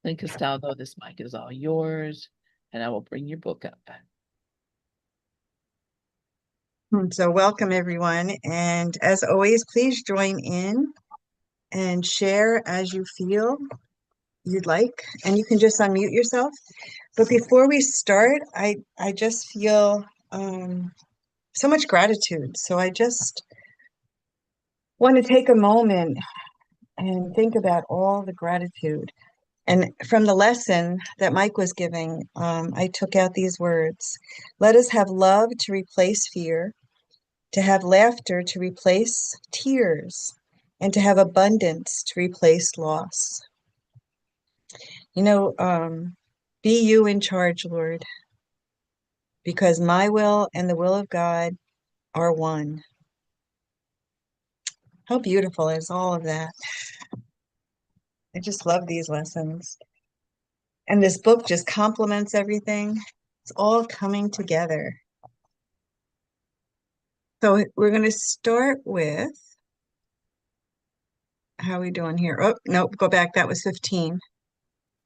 Then Castaldo, this mic is all yours, and I will bring your book up. So welcome everyone. And as always, please join in and share as you feel you'd like. And you can just unmute yourself. But before we start, I just feel so much gratitude. So I just want to take a moment and think about all the gratitude. And from the lesson that Mike was giving, I took out these words. Let us have love to replace fear, to have laughter to replace tears, and to have abundance to replace loss. You know, be you in charge, Lord, because my will and the will of God are one. How beautiful is all of that? I just love these lessons. And this book just complements everything. It's all coming together. So we're going to start with, how are we doing here? Oh, nope, go back. That was 15.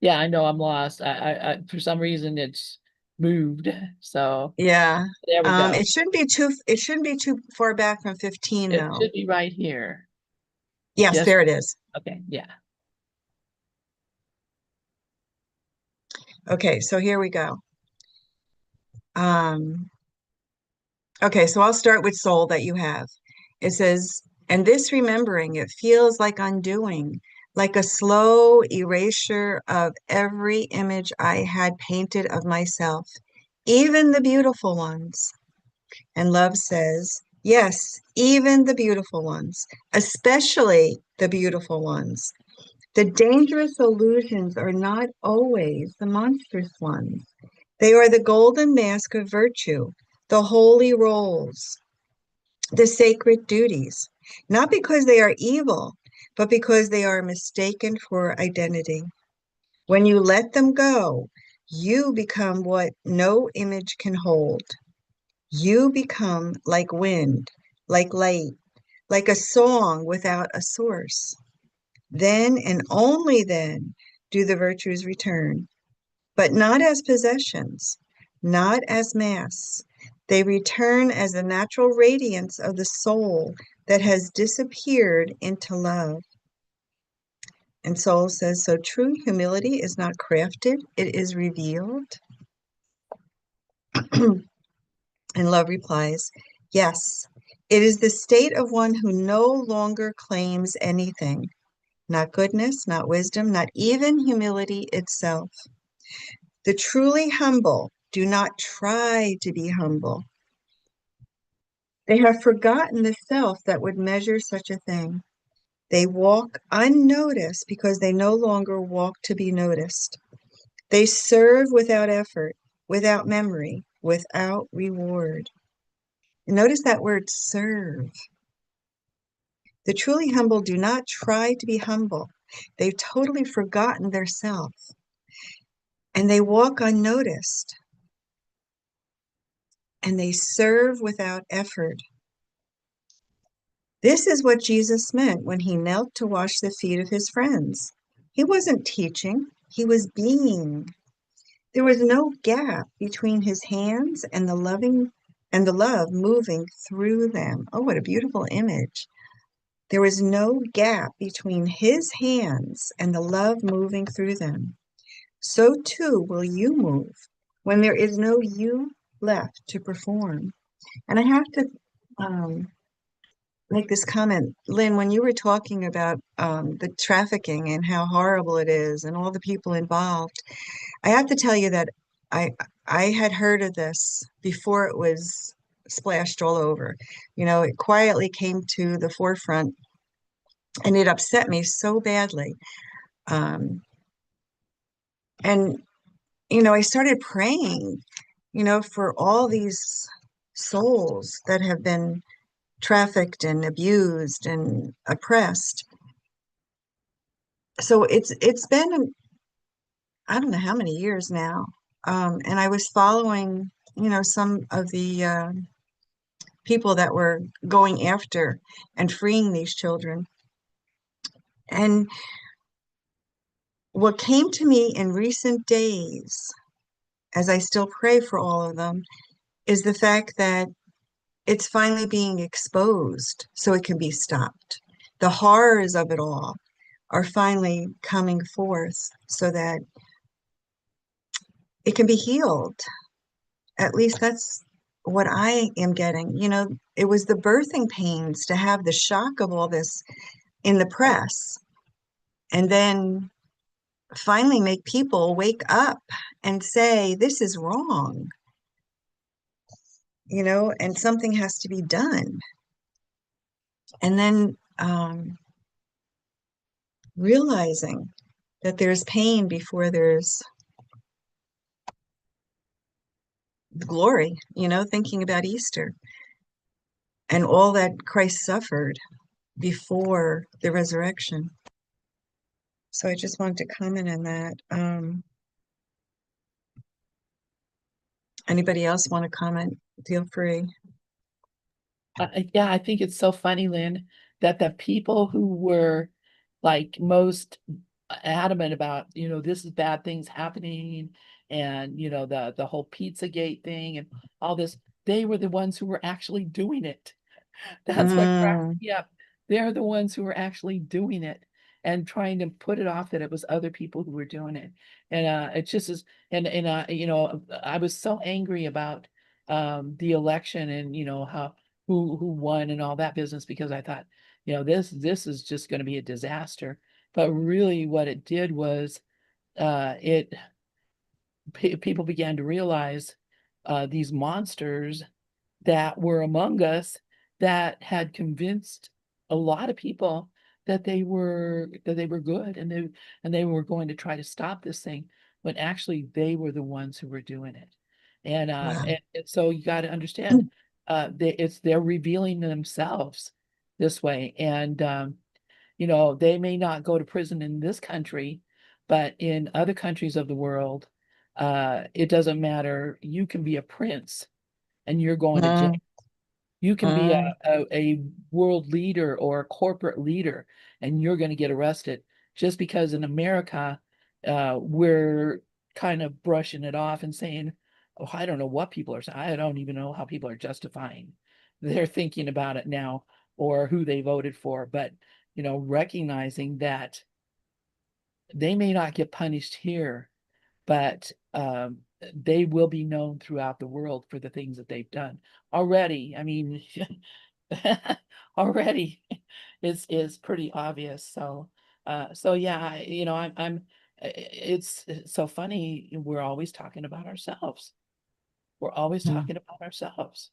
Yeah, I know I'm lost. I for some reason it's moved. So Yeah. there we go. It shouldn't be too far back from 15 It though. should be right here. Yes, Just there it is. okay, yeah. Okay, so here we go. Um, okay, so I'll start with soul that you have. It says, and this remembering, it feels like undoing, like a slow erasure of every image I had painted of myself, even the beautiful ones. And love says, yes, even the beautiful ones, especially the beautiful ones. The dangerous illusions are not always the monstrous ones. They are the golden mask of virtue, the holy roles, the sacred duties, not because they are evil, but because they are mistaken for identity. When you let them go, you become what no image can hold. You become like wind, like light, like a song without a source. Then and only then do the virtues return, but not as possessions, not as mass. They return as the natural radiance of the soul that has disappeared into love. And Soul says, so true humility is not crafted, it is revealed. And Love replies, yes, it is the state of one who no longer claims anything, not goodness, not wisdom, not even humility itself. The truly humble do not try to be humble. They have forgotten the self that would measure such a thing. They walk unnoticed because they no longer walk to be noticed. They serve without effort, without memory, without reward. Notice that word serve. The truly humble do not try to be humble. They've totally forgotten their self and they walk unnoticed and they serve without effort. This is what Jesus meant when he knelt to wash the feet of his friends. He wasn't teaching, he was being. There was no gap between his hands and the love moving through them. Oh, what a beautiful image. There was no gap between his hands and the love moving through them. So too will you move when there is no you left to perform. And I have to make this comment, Lynn, when you were talking about the trafficking and how horrible it is and all the people involved, I have to tell you that I I had heard of this before it was splashed all over. You know, it quietly came to the forefront and it upset me so badly. Um, and I started praying, for all these souls that have been trafficked and abused and oppressed. So it's been I don't know how many years now, and I was following some of the people that were going after and freeing these children. And what came to me in recent days, as I still pray for all of them, is the fact that it's finally being exposed so it can be stopped. The horrors of it all are finally coming forth so that it can be healed. At least that's what I am getting. It was the birthing pains to have the shock of all this in the press and then finally make people wake up and say, this is wrong, and something has to be done. And then realizing that there's pain before there's glory, thinking about Easter and all that Christ suffered before the resurrection. So I just wanted to comment on that. Anybody else want to comment? Feel free. Yeah, I think it's so funny, Lynn, that the people who were like most adamant about, this is bad things happening, and the whole Pizzagate thing and all this, they were the ones who were actually doing it. That's what cracks Mm, me up. They're the ones who were actually doing it and trying to put it off that it was other people who were doing it. And it just is, and I was so angry about the election, and how who won and all that business, because I thought, this is just going to be a disaster. But really what it did was it people began to realize these monsters that were among us that had convinced a lot of people that they were good, and they were going to try to stop this thing, when actually they were the ones who were doing it. And wow. and so you got to understand, they're revealing themselves this way. And they may not go to prison in this country, but in other countries of the world, it doesn't matter. You can be a prince and you're going to jail. Mm, You can be mm. a world leader or a corporate leader, and you're going to get arrested, just because in America, we're kind of brushing it off and saying, oh, I don't know what people are saying. I don't even know how people are justifying their thinking about it now, or who they voted for. But, recognizing that they may not get punished here, but they will be known throughout the world for the things that they've done already. I mean, already is pretty obvious. So yeah, it's so funny. We're always talking about ourselves. We're always Mm. talking about ourselves.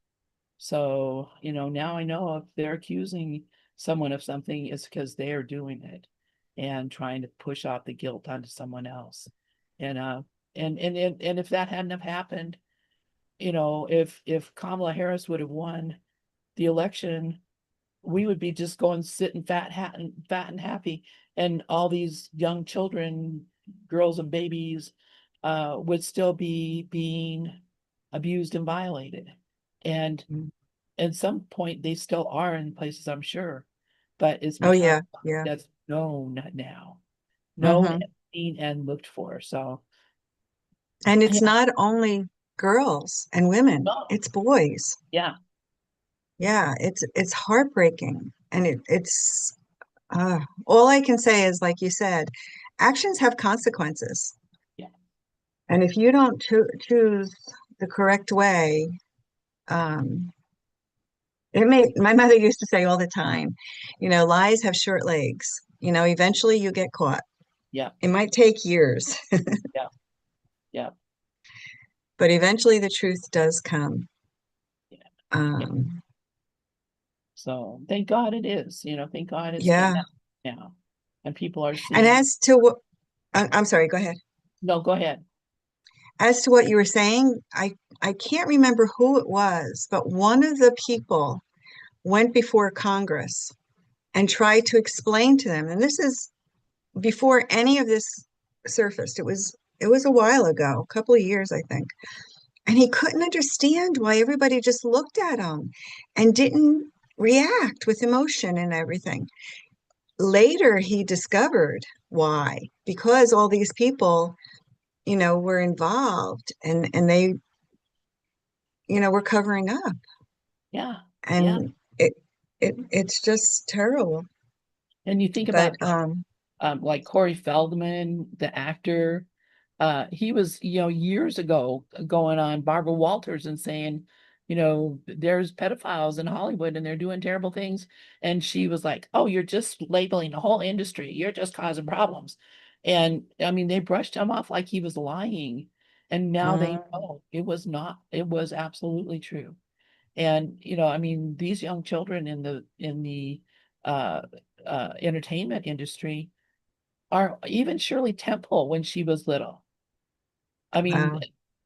So, now I know if they're accusing someone of something, it's because they are doing it and trying to push off the guilt onto someone else. And and if that hadn't have happened, if Kamala Harris would have won the election, we would be just going sitting fat and happy, and all these young children, girls and babies, would still be being abused and violated. And Mm. at some point they still are in places, I'm sure, but it's Oh become yeah, yeah. that's known now, known Hmm. and seen and looked for. So And it's yeah. not only girls and women, Oh, it's boys. yeah, Yeah, it's heartbreaking. And it's all I can say is, like you said, actions have consequences. yeah, And if you don't choose the correct way, um, my mother used to say all the time, lies have short legs. Eventually you get caught. yeah, It might take years, yeah, yeah, but eventually the truth does come. yeah, yeah. Um, So thank God it is, thank God it's getting yeah. out now, and people are And seeing. as to what, I'm sorry, go ahead. No, go ahead. As to what you were saying, I can't remember who it was, but one of the people went before Congress and tried to explain to them, and this is before any of this surfaced. It was a while ago, a couple of years, I think. And he couldn't understand why everybody just looked at him and didn't react with emotion and everything. later he discovered why, because all these people, were involved and they, were covering up. Yeah, yeah. And it it's just terrible. And you think But about like Corey Feldman, the actor, he was, years ago going on Barbara Walters and saying, there's pedophiles in Hollywood and they're doing terrible things. And she was like, oh, you're just labeling the whole industry. You're just causing problems. And I mean, they brushed him off like he was lying. And now they mm, know it was not, it was absolutely true. And, I mean, these young children in the uh entertainment industry are even Shirley Temple when she was little. I mean, wow.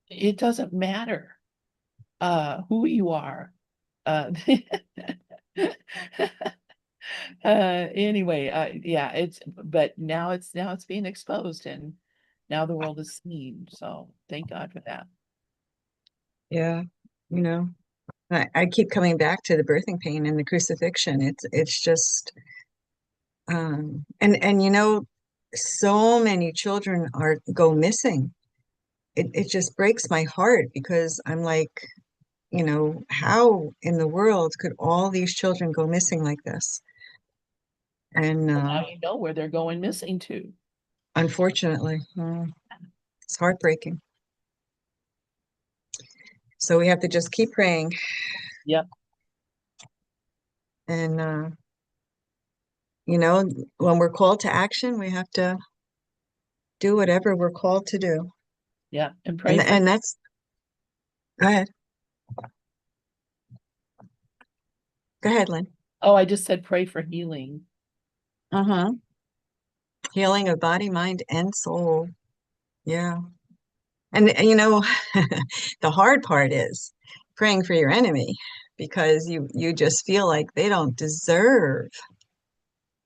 it doesn't matter who you are. Uh anyway, yeah, but now it's being exposed and now the world is seen. So thank God for that. Yeah. You know, I keep coming back to the birthing pain and the crucifixion. It's just and so many children are go missing. It just breaks my heart because I'm like, how in the world could all these children go missing like this? And Well, now you know where they're going missing to. unfortunately, it's heartbreaking. So we have to just keep praying. Yep, And you know, when we're called to action, we have to do whatever we're called to do. yep. And pray And for, and that's go ahead. Go ahead, Lynn. oh, I just said pray for healing. Uh-huh. Healing of body, mind, and soul. Yeah. And the hard part is praying for your enemy because you just feel like they don't deserve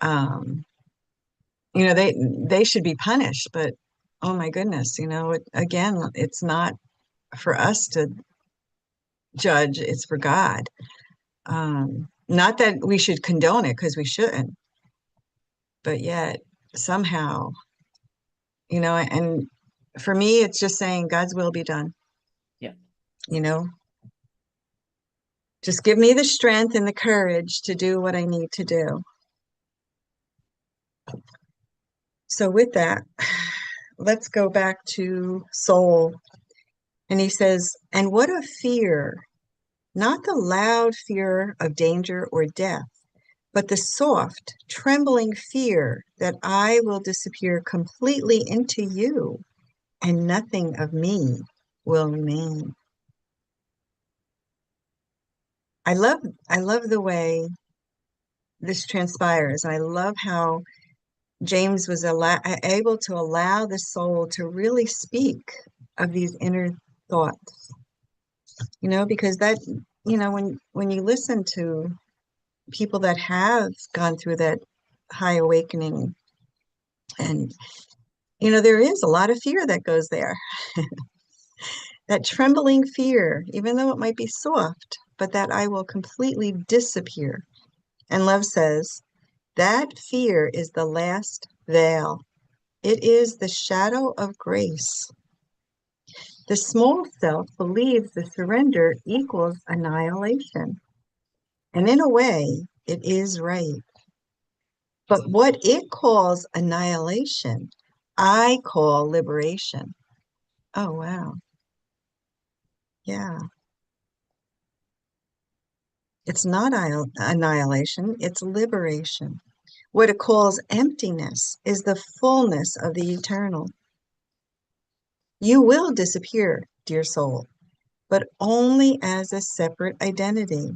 um they should be punished, but oh my goodness, again, it's not for us to judge, it's for God. Not that we should condone it because we shouldn't, but yet somehow, and for me, it's just saying God's will be done, Yeah, you know, just give me the strength and the courage to do what I need to do. So with that, let's go back to soul. And he says, and what a fear, not the loud fear of danger or death, but the soft, trembling fear that I will disappear completely into you and nothing of me will remain. I love I love the way this transpires. I love how James was able to allow the soul to really speak of these inner thoughts, because that, when you listen to people that have gone through that high awakening, and there is a lot of fear that goes there. That trembling fear, even though it might be soft, but that I will completely disappear. And Love says, that fear is the last veil. It is the shadow of grace. The small self believes the surrender equals annihilation. And in a way, it is right. But what it calls annihilation, I call liberation. Oh, wow. Yeah. It's not annihilation, it's liberation. What it calls emptiness is the fullness of the eternal. You will disappear, dear soul, but only as a separate identity.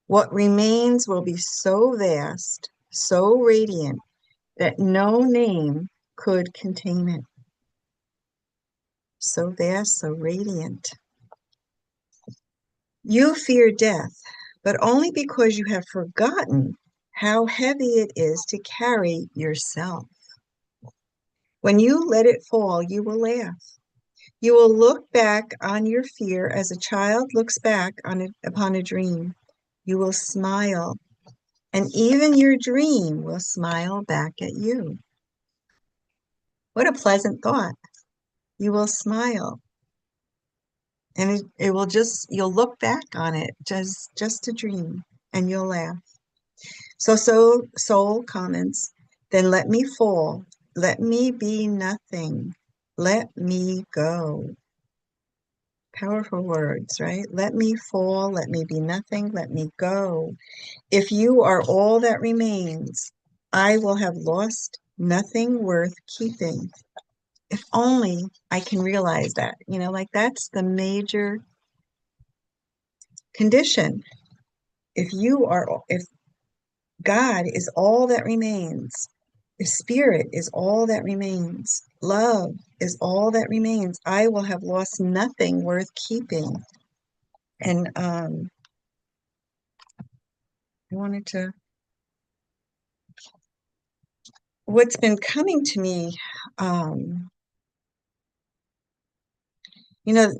What remains will be so vast, so radiant, that no name could contain it. So vast, so radiant. You fear death, but only because you have forgotten how heavy it is to carry yourself. When you let it fall, you will laugh. You will look back on your fear as a child looks back upon a dream. You will smile and even your dream will smile back at you. What a pleasant thought. You will smile, and it will just, you'll look back on it, just a dream, and you'll laugh. So soul comments, then let me fall, let me be nothing, let me go. Powerful words, right? Let me fall, let me be nothing, let me go. If you are all that remains, I will have lost nothing worth keeping. If only I can realize that, like that's the major condition. If God is all that remains, if spirit is all that remains, love is all that remains, I will have lost nothing worth keeping. And I wanted to, what's been coming to me, um, you know,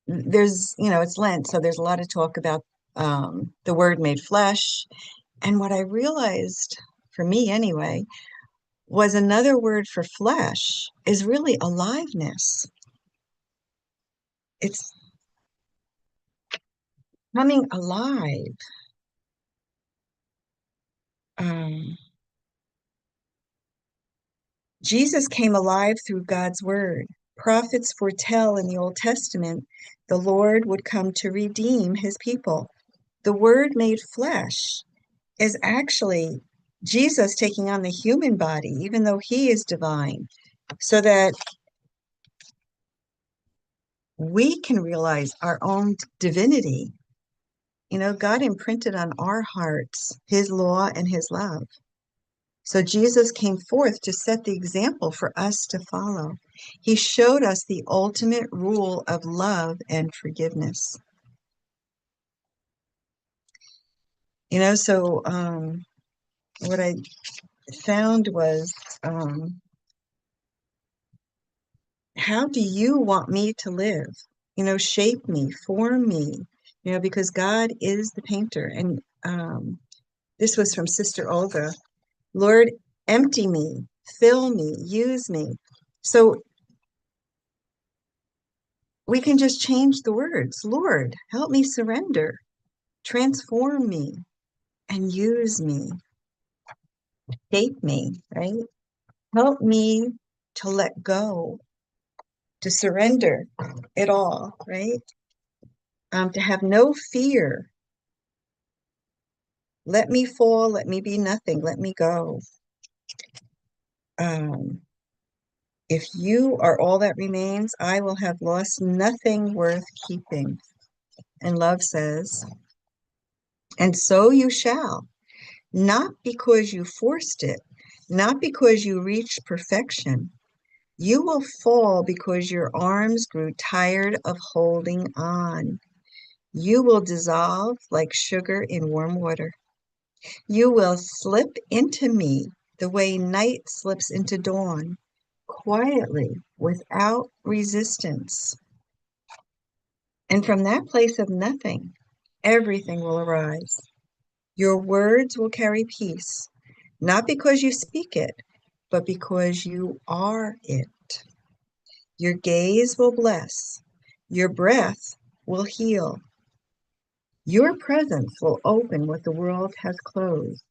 it's Lent, so there's a lot of talk about the Word made flesh. And what I realized, for me anyway, was another word for flesh is really aliveness. It's coming alive. Um, Jesus came alive through God's word. Prophets foretell in the Old Testament the Lord would come to redeem his people. The word made flesh is actually Jesus taking on the human body, even though he is divine, so that we can realize our own divinity. God imprinted on our hearts his law and his love. So Jesus came forth to set the example for us to follow. He showed us the ultimate rule of love and forgiveness. So what I found was, how do you want me to live? Shape me, form me, because God is the painter. And this was from Sister Olga. Lord, empty me, fill me, use me. So we can just change the words. Lord, help me surrender, transform me, and use me, shape me, right? Help me to let go, to surrender it all, right? To have no fear. Let me fall, let me be nothing, let me go. Um, if you are all that remains, I will have lost nothing worth keeping. And love says, and so you shall, not because you forced it, not because you reached perfection. You will fall because your arms grew tired of holding on. You will dissolve like sugar in warm water. You will slip into me the way night slips into dawn, quietly, without resistance. And from that place of nothing, everything will arise. Your words will carry peace, not because you speak it, but because you are it. Your gaze will bless, your breath will heal, your presence will open what the world has closed,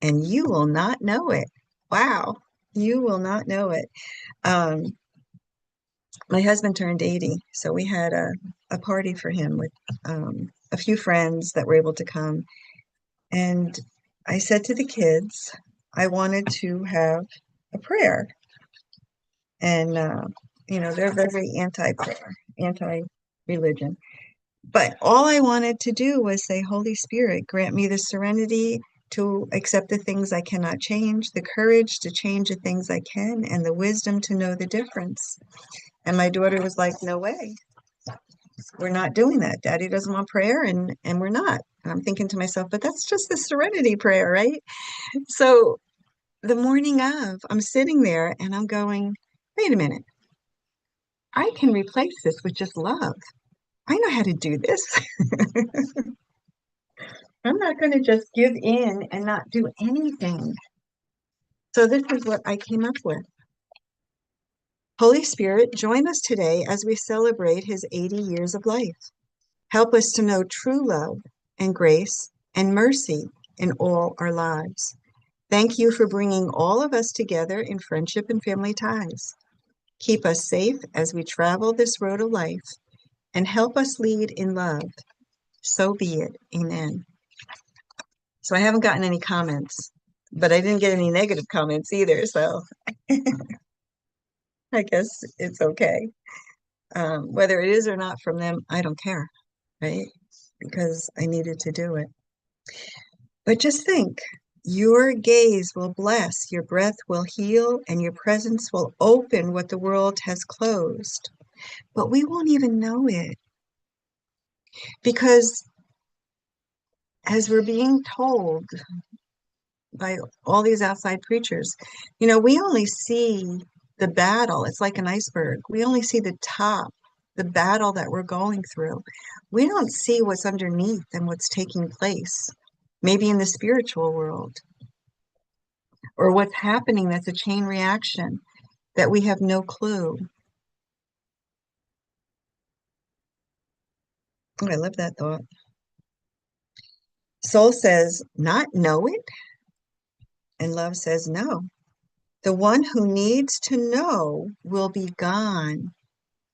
and you will not know it. Wow, you will not know it. Um, my husband turned 80, so we had a party for him with a few friends that were able to come. And I said to the kids, I wanted to have a prayer. And, they're very anti-prayer, anti-religion. But all I wanted to do was say, Holy Spirit, grant me the serenity to accept the things I cannot change, the courage to change the things I can, and the wisdom to know the difference. And my daughter was like, no way. We're not doing that. Daddy doesn't want prayer, and we're not. And I'm thinking to myself, but that's just the serenity prayer, right? So the morning of, I'm sitting there and I'm going, wait a minute. I can replace this with just love. I know how to do this. I'm not going to just give in and not do anything. So this is what I came up with. Holy Spirit, join us today as we celebrate his 80 years of life. Help us to know true love and grace and mercy in all our lives. Thank you for bringing all of us together in friendship and family ties. Keep us safe as we travel this road of life and help us lead in love. So be it. Amen. So I haven't gotten any comments, but I didn't get any negative comments either. So I guess it's okay. Whether it is or not from them, I don't care, right? Because I needed to do it. But just think, your gaze will bless, your breath will heal, and your presence will open what the world has closed. But we won't even know it because as we're being told by all these outside preachers, we only see the battle. It's like an iceberg. We only see the top, the battle that we're going through. We don't see what's underneath and what's taking place, maybe in the spiritual world, or what's happening that's a chain reaction that we have no clue. Oh, I love that thought. Soul says, not know it, and love says no. The one who needs to know will be gone,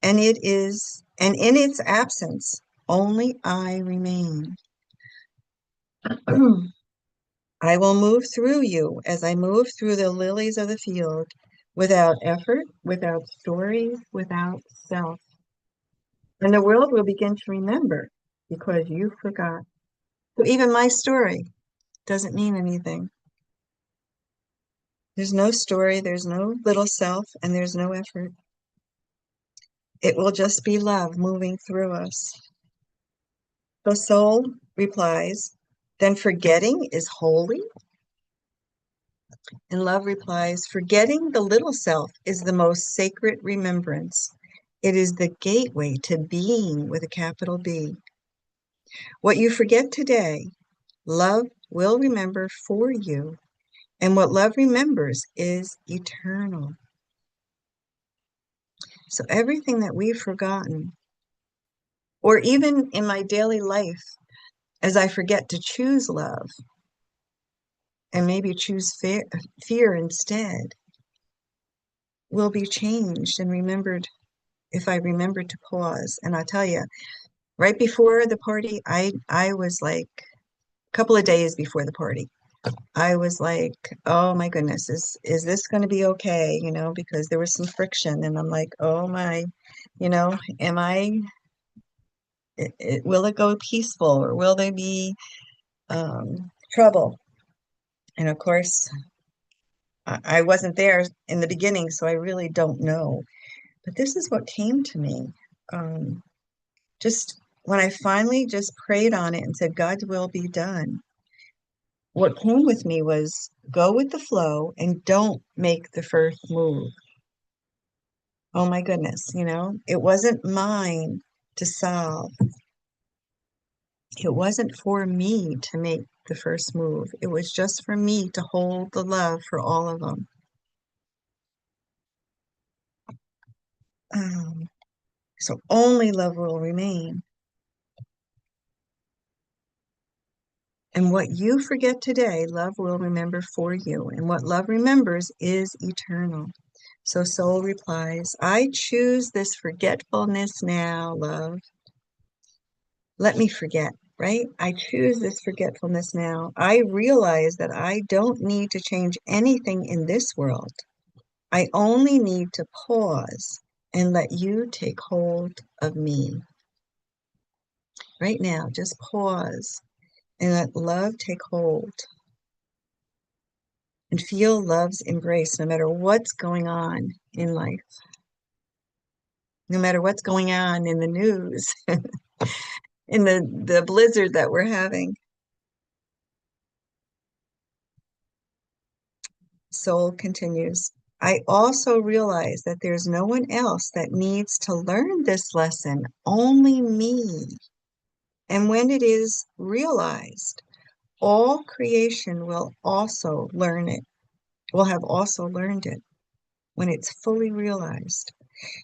and in its absence, only I remain. I will move through you as I move through the lilies of the field, without effort, without story, without self. And the world will begin to remember because you forgot. So even my story doesn't mean anything. There's no story, there's no little self, and there's no effort. It will just be love moving through us. The soul replies, then forgetting is holy? And love replies, forgetting the little self is the most sacred remembrance. It is the gateway to being with a capital B. What you forget today, love will remember for you. And what love remembers is eternal. So everything that we've forgotten, or even in my daily life, as I forget to choose love and maybe choose fear instead, will be changed and remembered if I remember to pause. And I'll tell you, right before the party, I was like, a couple of days before the party, I was like, oh my goodness, is this going to be okay? Because there was some friction, and I'm like, oh my, am I? Will it go peaceful, or will there be trouble? And of course, I wasn't there in the beginning, so I really don't know. But this is what came to me. Um, just when I finally just prayed on it and said, God's will be done, what came with me was go with the flow and don't make the first move. Oh my goodness, it wasn't mine to solve. It wasn't for me to make the first move. It was just for me to hold the love for all of them. Um, so only love will remain. And what you forget today, love will remember for you. And what love remembers is eternal. So soul replies, I choose this forgetfulness now, love. Let me forget, right? I choose this forgetfulness now. I realize that I don't need to change anything in this world. I only need to pause and let you take hold of me. Right now, just pause and let love take hold and feel love's embrace no matter what's going on in life, no matter what's going on in the news, in the blizzard that we're having. Soul continues. I also realize that there's no one else that needs to learn this lesson, only me. And when it is realized, all creation will also learn it, will have also learned it when it's fully realized.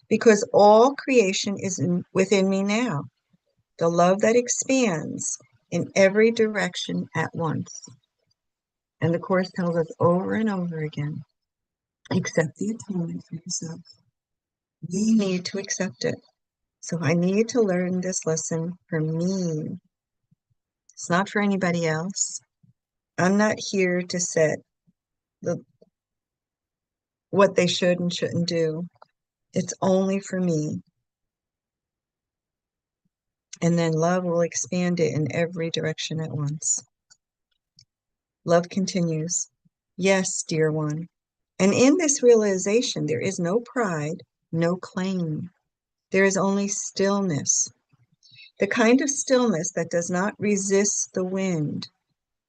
Because all creation is within me now, the love that expands in every direction at once. And the Course tells us over and over again, accept the atonement for yourself. We need to accept it. So I need to learn this lesson for me. It's not for anybody else. I'm not here to set the what they should and shouldn't do. It's only for me. And then love will expand it in every direction at once. Love continues. Yes, dear one. And in this realization, there is no pride, no claim. There is only stillness. The kind of stillness that does not resist the wind,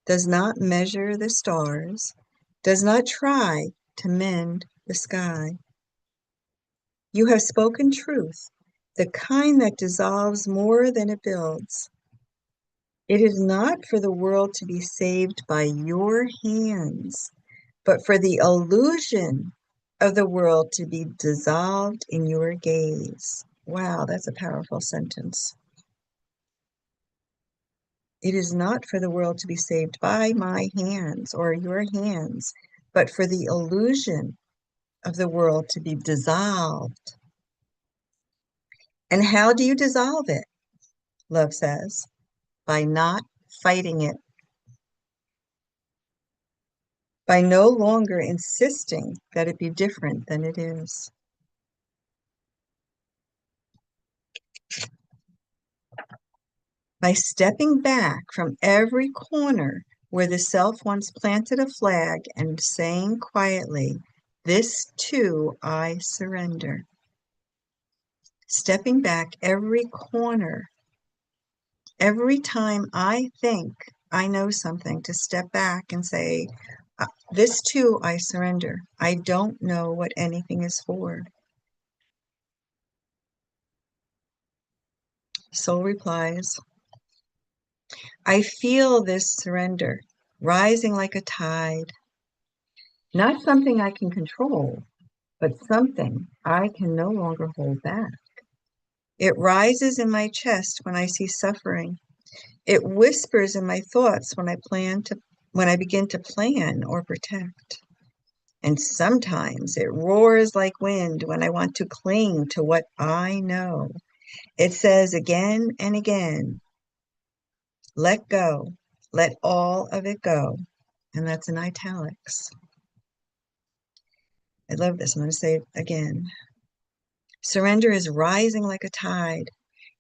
does not measure the stars, does not try to mend the sky. You have spoken truth, the kind that dissolves more than it builds. It is not for the world to be saved by your hands, but for the illusion of the world to be dissolved in your gaze. Wow, that's a powerful sentence. It is not for the world to be saved by my hands or your hands, but for the illusion of the world to be dissolved. And how do you dissolve it? Love says, by not fighting it, by no longer insisting that it be different than it is. By stepping back from every corner where the self once planted a flag and saying quietly, this too I surrender. Stepping back every corner, every time I think I know something, to step back and say, this too I surrender. I don't know what anything is for. Soul replies, I feel this surrender rising like a tide, not something I can control, but something I can no longer hold back. It rises in my chest when I see suffering. It whispers in my thoughts when I begin to plan or protect. And sometimes it roars like wind when I want to cling to what I know. It says again and again, let go, let all of it go. And that's in italics. I love this. I'm going to say it again. Surrender is rising like a tide.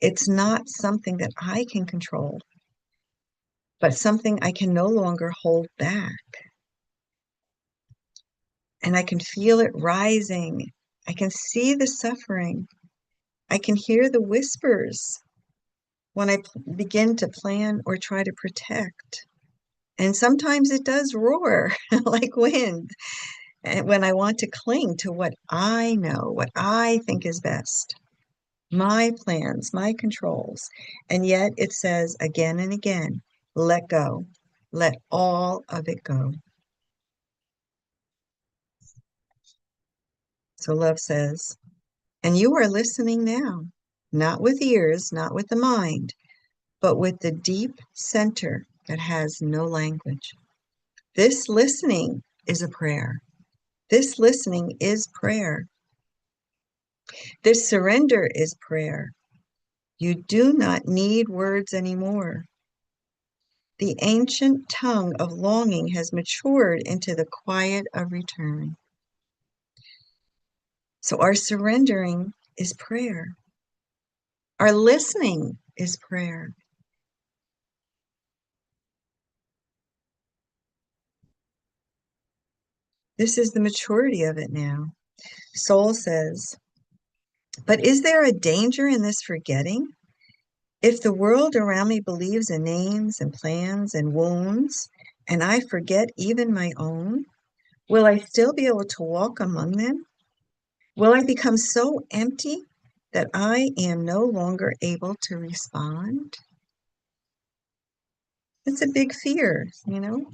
It's not something that I can control, but something I can no longer hold back. And I can feel it rising. I can see the suffering. I can hear the whispers when I begin to plan or try to protect. And sometimes it does roar like wind. And when I want to cling to what I know, what I think is best, my plans, my controls. And yet it says again and again, let go, let all of it go. So love says, and you are listening now, not with ears, not with the mind, but with the deep center that has no language. This listening is a prayer. This listening is prayer. This surrender is prayer. You do not need words anymore. The ancient tongue of longing has matured into the quiet of return. So our surrendering is prayer. Our listening is prayer. This is the maturity of it now. Soul says, but is there a danger in this forgetting? If the world around me believes in names and plans and wounds, and I forget even my own, will I still be able to walk among them? Will I become so empty that I am no longer able to respond? It's a big fear, you know.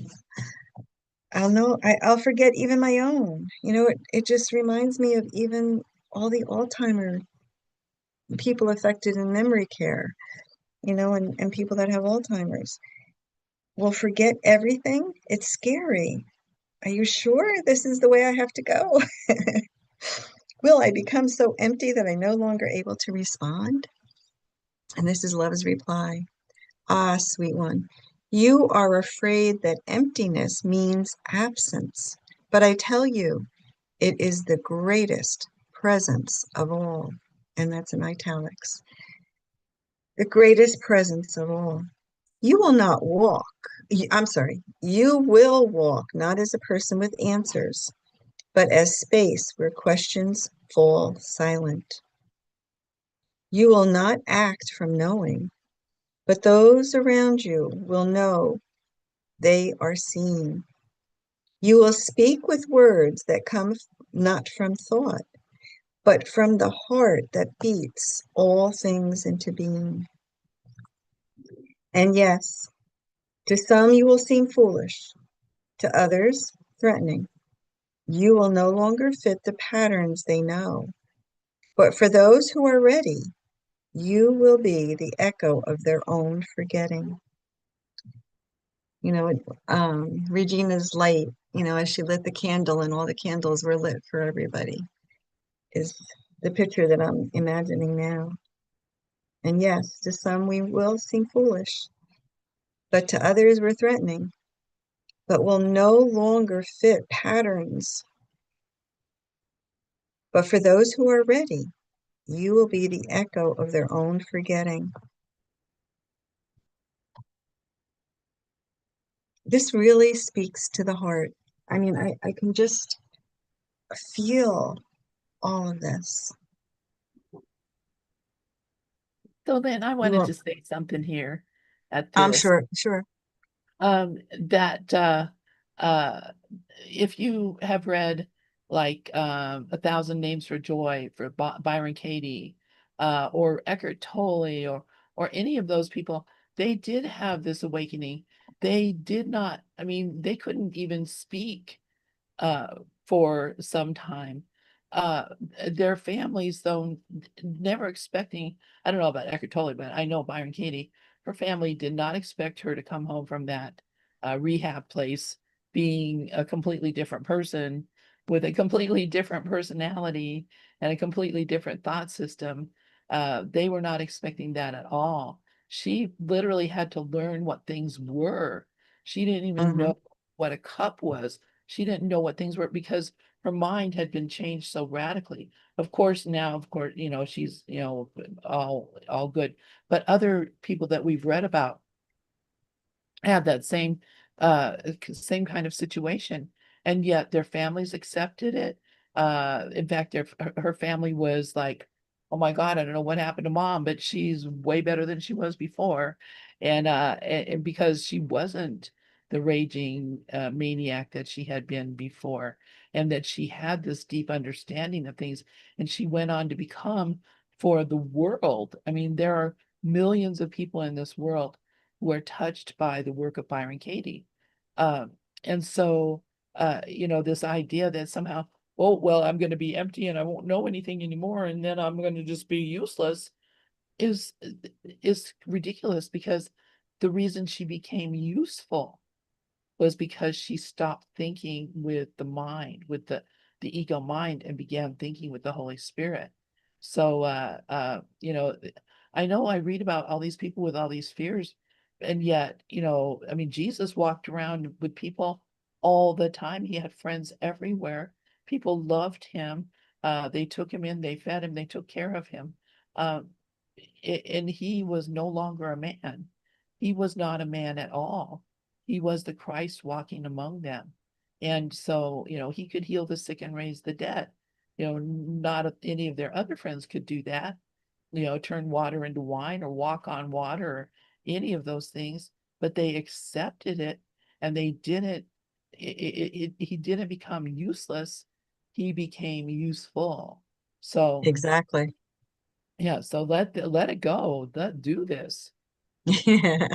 I'll forget even my own. It just reminds me of even all the Alzheimer people affected in memory care, and people that have Alzheimer's will forget everything. It's scary. Are you sure this is the way I have to go? Will I become so empty that I'm no longer able to respond? And this is love's reply. Ah, sweet one, you are afraid that emptiness means absence. But I tell you, it is the greatest presence of all. And that's in italics. The greatest presence of all. You will not walk. I'm sorry. You will walk not as a person with answers, but as space where questions fall silent. You will not act from knowing, but those around you will know they are seen. You will speak with words that come not from thought, but from the heart that beats all things into being. And yes, to some you will seem foolish, to others threatening. You will no longer fit the patterns they know. But for those who are ready, you will be the echo of their own forgetting. Regina's light, as she lit the candle and all the candles were lit for everybody, is the picture that I'm imagining now. And yes, to some we will seem foolish, but to others we're threatening, but will no longer fit patterns. But for those who are ready, you will be the echo of their own forgetting. This really speaks to the heart. I mean, I can just feel all of this. So then I You wanted will, to say something here at I'm this. sure, sure. That uh if you have read like A Thousand Names for Joy for Byron Katie, or Eckhart Tolle, or any of those people, they did have this awakening. They did not, I mean, they couldn't even speak uh, for some time. Uh, their families, though, never expecting, I don't know about Eckhart Tolle, but I know Byron Katie, her family did not expect her to come home from that rehab place being a completely different person with a completely different personality and a completely different thought system. They were not expecting that at all. She literally had to learn what things were. She didn't even Hmm. know what a cup was. She didn't know what things were because her mind had been changed so radically. Of course, now, of course, she's, all good. But other people that we've read about had that same kind of situation, and yet their families accepted it. In fact, her family was like, oh my God, I don't know what happened to mom, but she's way better than she was before. And because she wasn't the raging maniac that she had been before, and that she had this deep understanding of things, and she went on to become, for the world, I mean, there are millions of people in this world who are touched by the work of Byron Katie. Um, and so, this idea that somehow, oh, well, I'm going to be empty and I won't know anything anymore, and then I'm going to just be useless is is ridiculous, because the reason she became useful was because she stopped thinking with the mind, with the ego mind, and began thinking with the Holy Spirit. So I know I read about all these people with all these fears, and yet, I mean, Jesus walked around with people all the time. He had friends everywhere. People loved him. They took him in, they fed him, they took care of him. Um, and he was no longer a man. He was not a man at all. He was the Christ walking among them. And so, he could heal the sick and raise the dead. Not any of their other friends could do that, turn water into wine or walk on water or any of those things, but they accepted it, and they didn't, he didn't become useless. He became useful. So, Exactly. yeah, so let it go. Let do this. Yeah.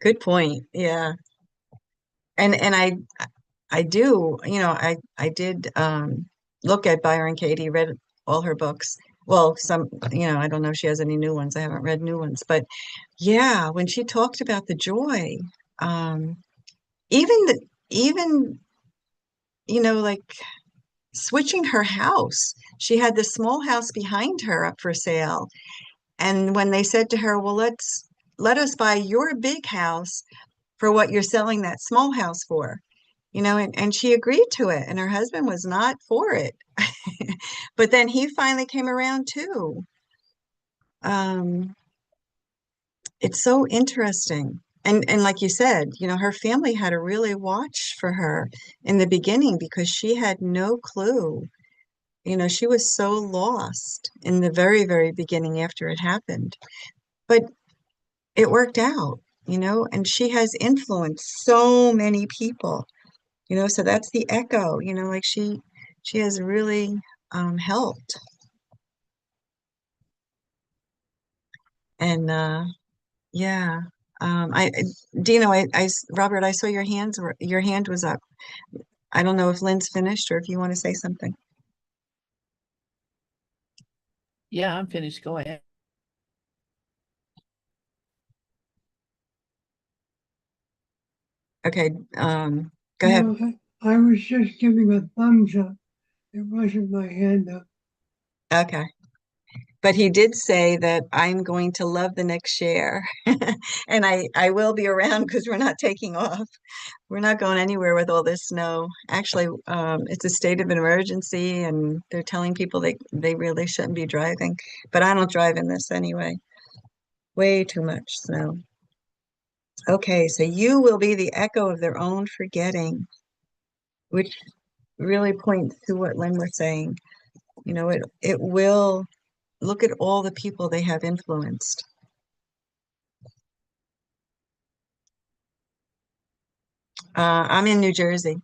Good point. Yeah. And I do, I did look at Byron Katie, read all her books. Well, some, I don't know if she has any new ones. I haven't read new ones, but yeah, when she talked about the joy, um, even even, like switching her house. She had this small house behind her up for sale. And when they said to her, well, let us buy your big house for what you're selling that small house for, and she agreed to it, and her husband was not for it. But then he finally came around too. Um, it's so interesting. And like you said, her family had to really watch for her in the beginning because she had no clue. She was so lost in the very, very beginning after it happened. But it worked out, and she has influenced so many people, so that's the echo, like she has really helped. And yeah. Dino, Robert, I saw your hand was up. I don't know if Lynn's finished or if you want to say something. Yeah, I'm finished. Go ahead. Okay, go ahead. No, I was just giving a thumbs up. It wasn't my hand up. Okay. But he did say that I'm going to love the next share. And I will be around because we're not taking off. We're not going anywhere with all this snow. Actually, it's a state of emergency and they're telling people they really shouldn't be driving. But I don't drive in this anyway. Way too much snow. Okay, so you will be the echo of their own forgetting, which really points to what Lynn was saying. It will look at all the people they have influenced. I'm in New Jersey.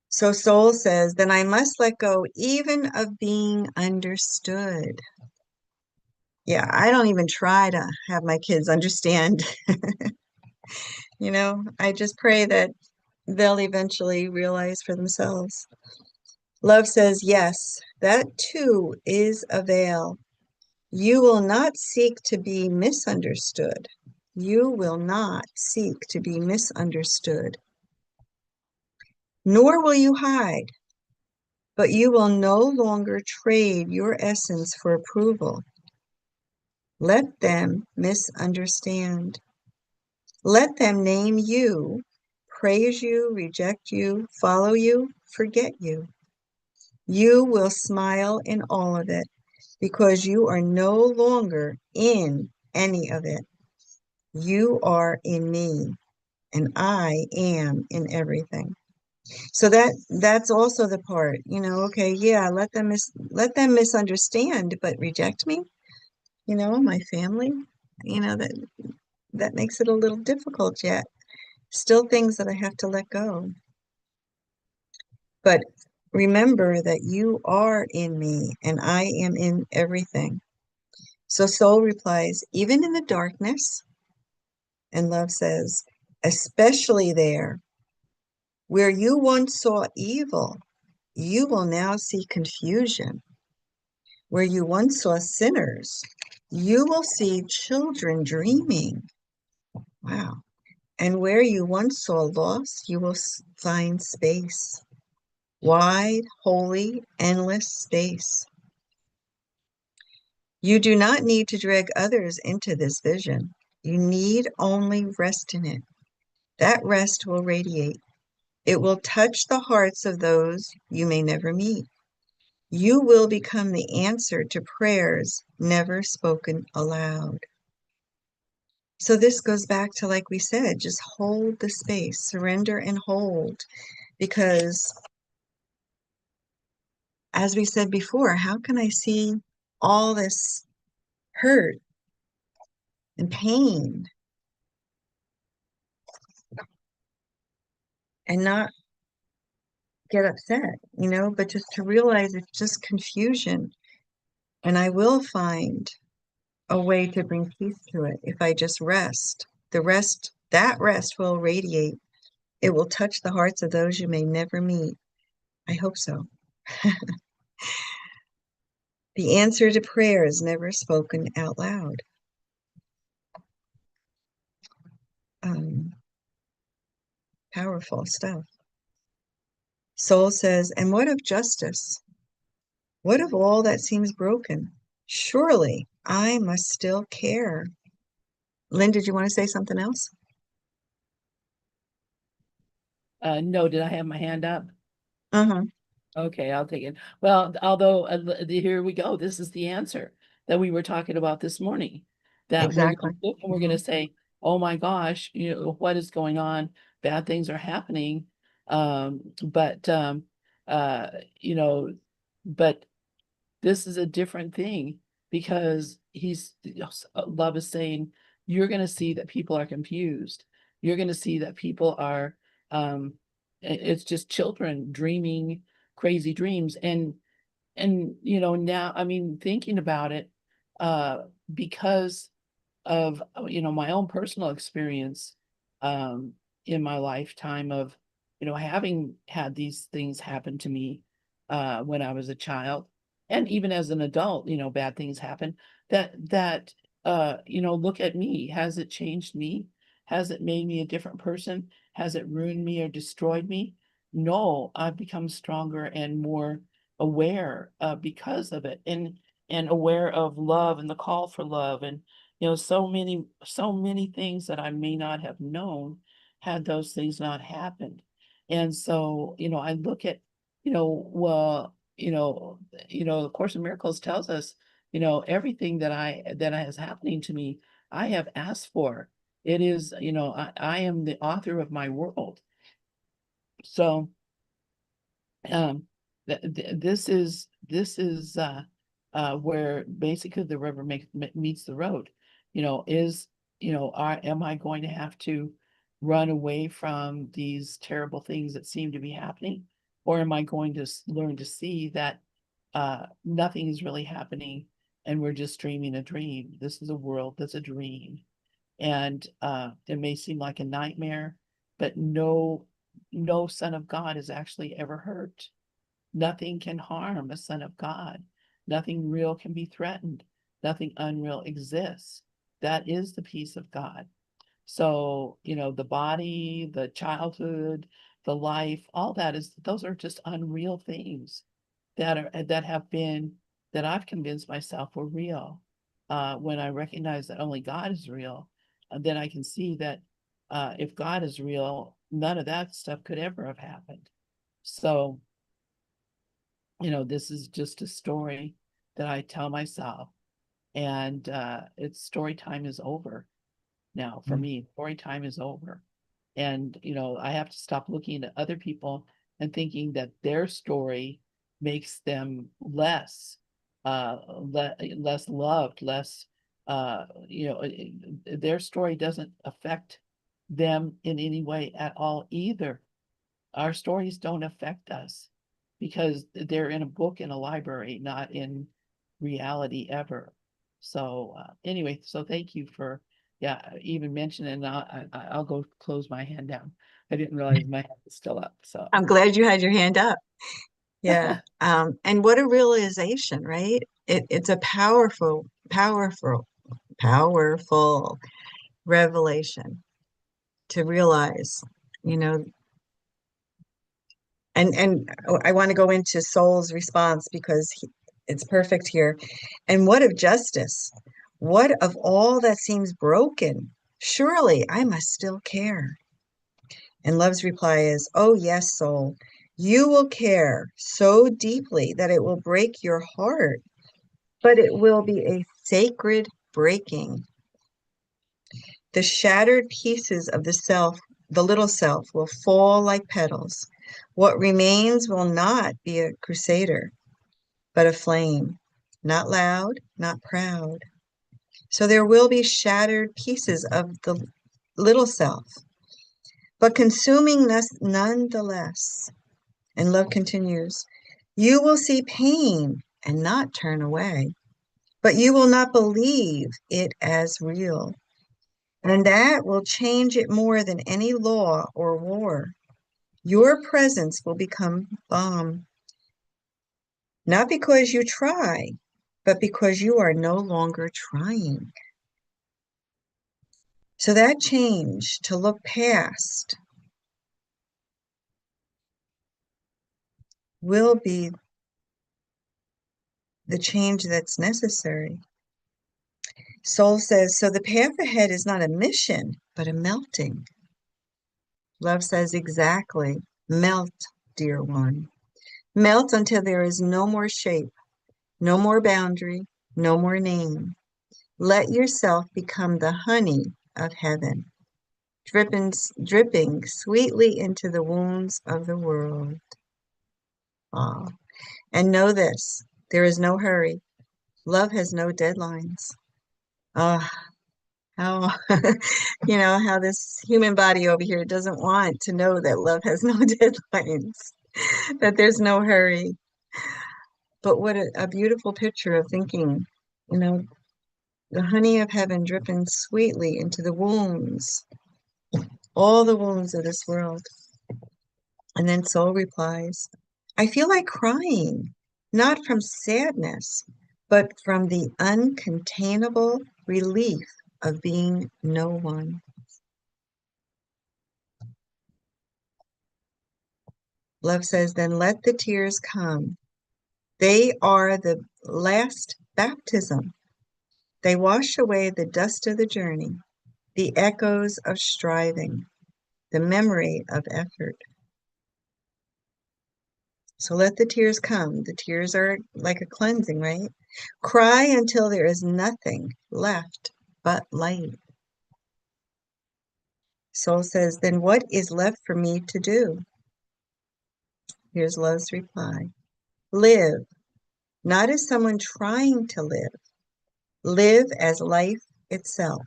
So Soul says, then I must let go even of being understood. Yeah, I don't even try to have my kids understand. I just pray that they'll eventually realize for themselves. Love says, yes, that too is a veil. You will not seek to be misunderstood. You will not seek to be misunderstood, nor will you hide, but you will no longer trade your essence for approval. Let them misunderstand. Let them name you, praise you, reject you, follow you, forget you. You will smile in all of it because you are no longer in any of it. You are in me, and I am in everything. So that's also the part, okay, yeah, let them misunderstand, but reject me, my family, that makes it a little difficult yet. Still things that I have to let go. But remember that you are in me and I am in everything. So Soul replies, even in the darkness, and Love says, especially there where you once saw evil, you will now see confusion. Where you once saw sinners, you will see children dreaming. Wow. And where you once saw loss, you will find space. Wide, holy, endless space. You do not need to drag others into this vision. You need only rest in it. That rest will radiate. It will touch the hearts of those you may never meet. You will become the answer to prayers never spoken aloud. So this goes back to, like we said, just hold the space, surrender and hold, because as we said before, how can I see all this hurt and pain and not get upset, but just to realize it's just confusion and I will find a way to bring peace to it. If I just rest, that rest will radiate. It will touch the hearts of those you may never meet. I hope so. The answer to prayer is never spoken out loud. Um, Powerful stuff. Soul says, and what of justice? What of all that seems broken? Surely I must still care. Lynn, did you want to say something else? No, did I have my hand up? Uh-huh. Okay, I'll take it. Well, although here we go. This is the answer that we were talking about this morning. That we're Exactly. going to look and we're going to say, "Oh my gosh, what is going on? Bad things are happening." But uh, you know, but this is a different thing because love is saying you're going to see that people are confused. You're going to see that people are it's just children dreaming crazy dreams. And now, I mean, thinking about it, uh because of my own personal experience um in my lifetime of having had these things happen to me when I was a child, and even as an adult, bad things happen. Look at me. Has it changed me? Has it made me a different person? Has it ruined me or destroyed me? No, I've become stronger and more aware because of it, and aware of love and the call for love, and so many things that I may not have known had those things not happened. And so, I look at, well, the Course in Miracles tells us, everything that is happening to me, I have asked for. It is, I am the author of my world. So um where basically the rubber meets the road. Am I going to have to run away from these terrible things that seem to be happening, or am I going to learn to see that nothing is really happening and we're just dreaming a dream? This is a world that's a dream, and it may seem like a nightmare, but no son of God is actually ever hurt. Nothing can harm a son of God. Nothing real can be threatened. Nothing unreal exists. That is the peace of God. So, the body, the childhood, the life, all those are just unreal things that I've convinced myself were real. When I recognize that only God is real, then I can see that if God is real, none of that stuff could ever have happened. So, this is just a story that I tell myself, and it's story time is over now for me. Story time is over. And, I have to stop looking at other people and thinking that their story makes them less loved, less, their story doesn't affect them in any way at all either. Our stories don't affect us because they're in a book in a library, not in reality ever. So anyway, so thank you for even mentioning, and I'll go close my hand down. I didn't realize my hand was still up. So I'm glad you had your hand up. Yeah. And what a realization, right? It's a powerful revelation to realize, you know, and I want to go into Soul's response because it's perfect here. And what of justice? What of all that seems broken? Surely I must still care. And Love's reply is, oh, yes, Soul, you will care so deeply that it will break your heart, but it will be a sacred breaking. The shattered pieces of the little self, will fall like petals. What remains will not be a crusader, but a flame, not loud, not proud. So there will be shattered pieces of the little self, but consuming us nonetheless. And Love continues, you will see pain and not turn away, but you will not believe it as real. And that will change it more than any law or war. Your presence will become balm, not because you try, but because you are no longer trying. So that change to look past will be the change that's necessary. Soul says, so the path ahead is not a mission, but a melting. Love says, exactly. Melt, dear one. Melt until there is no more shape, no more boundary, no more name. Let yourself become the honey of heaven, dripping sweetly into the wounds of the world. Ah. And know this, there is no hurry. Love has no deadlines. Ah, how, how this human body over here doesn't want to know that love has no deadlines, that there's no hurry. But what a beautiful picture of thinking, you know, the honey of heaven dripping sweetly into the wounds, all the wounds of this world. And then Soul replies, I feel like crying, not from sadness, but from the uncontainable relief of being no one. Love says, then let the tears come. They are the last baptism. They wash away the dust of the journey, the echoes of striving, the memory of effort. So let the tears come. The tears are like a cleansing, right? Cry until there is nothing left but light. Soul says, then what is left for me to do? Here's Love's reply. Live, not as someone trying to live. Live as life itself.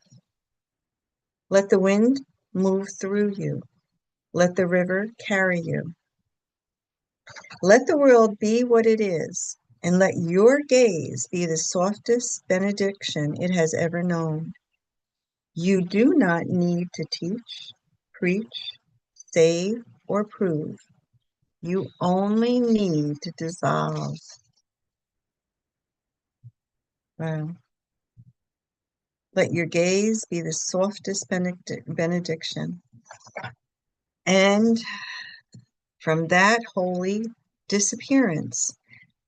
Let the wind move through you. Let the river carry you. Let the world be what it is, and let your gaze be the softest benediction it has ever known. You do not need to teach, preach, save, or prove. You only need to dissolve. Wow. Let your gaze be the softest benediction. And from that holy disappearance,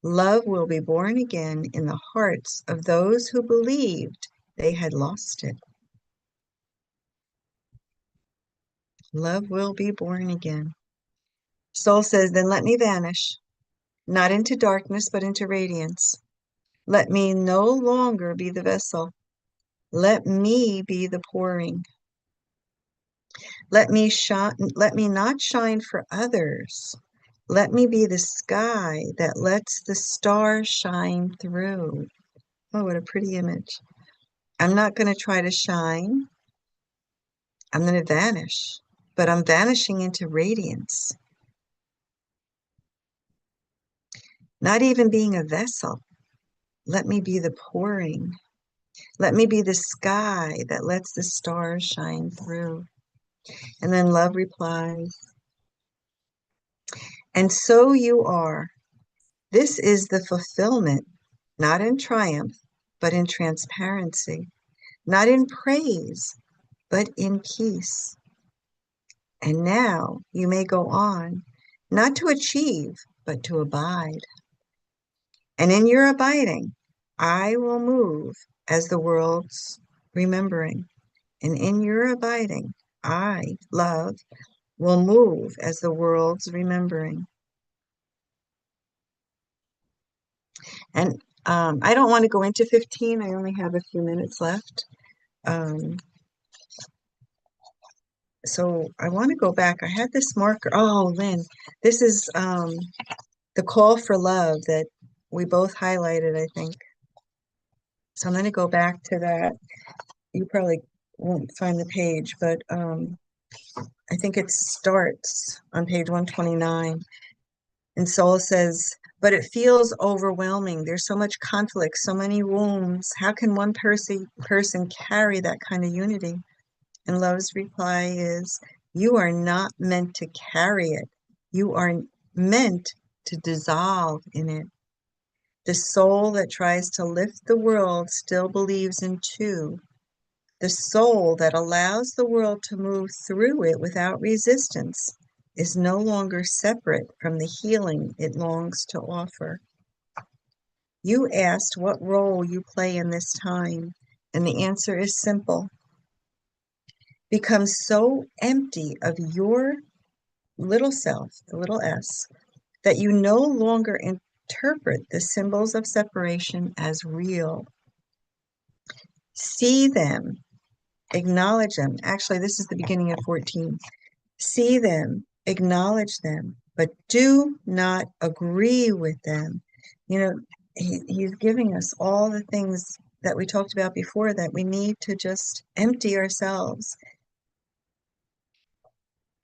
love will be born again in the hearts of those who believed they had lost it. Love will be born again. Soul says, then let me vanish, not into darkness, but into radiance. Let me no longer be the vessel. Let me be the pouring. Let me not shine for others. Let me be the sky that lets the stars shine through. Oh, what a pretty image. I'm not going to try to shine. I'm going to vanish, but I'm vanishing into radiance. Not even being a vessel. Let me be the pouring. Let me be the sky that lets the stars shine through. And then love replies, and so you are. This is the fulfillment, not in triumph, but in transparency, not in praise, but in peace. And now you may go on, not to achieve, but to abide. And in your abiding, I will move as the world's remembering. And in your abiding, I, love, will move as the world's remembering. And I don't want to go into 15. I only have a few minutes left. So I want to go back. I had this marker. Oh, Lynn, this is the call for love that we both highlighted, I think. So I'm going to go back to that. You probably won't find the page, but I think it starts on page 129. And Soul says, but it feels overwhelming. There's so much conflict, so many wounds. How can one person carry that kind of unity? And love's reply is, you are not meant to carry it. You are meant to dissolve in it. The soul that tries to lift the world still believes in two. The soul that allows the world to move through it without resistance is no longer separate from the healing it longs to offer. You asked what role you play in this time, and the answer is simple. Become so empty of your little self, the little s, that you no longer interpret the symbols of separation as real. See them, acknowledge them. Actually, this is the beginning of 14. See them, acknowledge them, but do not agree with them. You know, he's giving us all the things that we talked about before, that we need to just empty ourselves.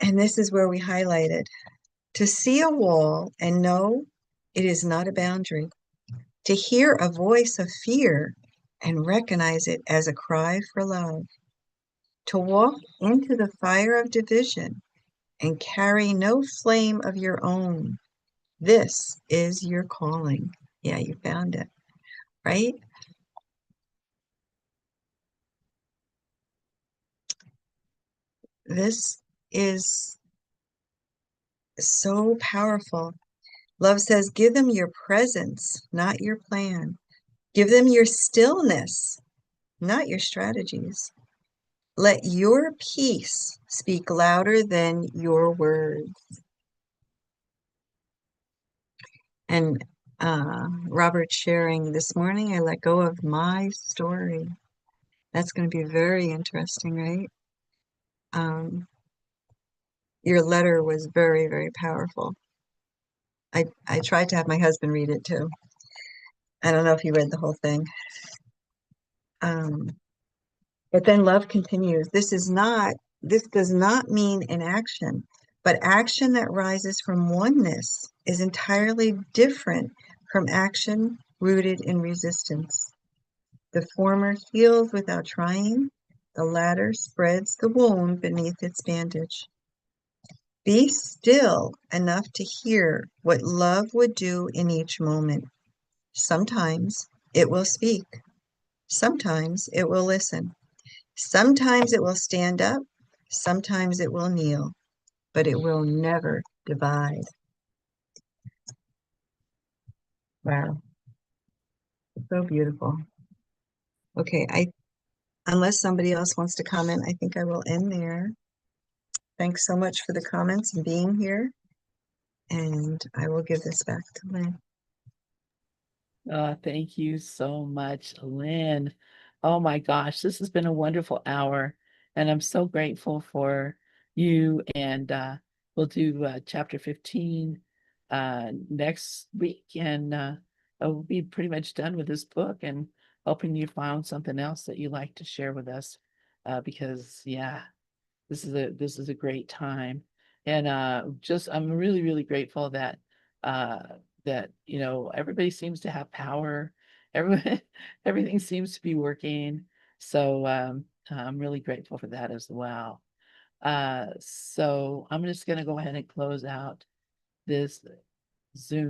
And this is where we highlighted to see a wall and know it is not a boundary, to hear a voice of fear and recognize it as a cry for love, to walk into the fire of division and carry no flame of your own. This is your calling. Yeah, you found it, right? This is so powerful. Love says, give them your presence, not your plan. Give them your stillness, not your strategies. Let your peace speak louder than your words. And Robert sharing this morning, I let go of my story. That's going to be very interesting, right? Your letter was very, very powerful. I tried to have my husband read it too. I don't know if he read the whole thing. But then love continues. This does not mean inaction, but action that rises from oneness is entirely different from action rooted in resistance. The former heals without trying, the latter spreads the wound beneath its bandage. Be still enough to hear what love would do in each moment. Sometimes it will speak. Sometimes it will listen. Sometimes it will stand up. Sometimes it will kneel. But it will never divide. Wow. So beautiful. Okay, unless somebody else wants to comment, I think I will end there. Thanks so much for the comments and being here. And I will give this back to Lynn. Thank you so much, Lynn. Oh my gosh, this has been a wonderful hour, and I'm so grateful for you. And we'll do chapter 15 next week, and we'll be pretty much done with this book, and hoping you found something else that you like to share with us, because yeah, this is a great time. And just I'm really, really grateful that uh everybody seems to have power. Everyone everything seems to be working. So I'm really grateful for that as well. So I'm just gonna go ahead and close out this Zoom.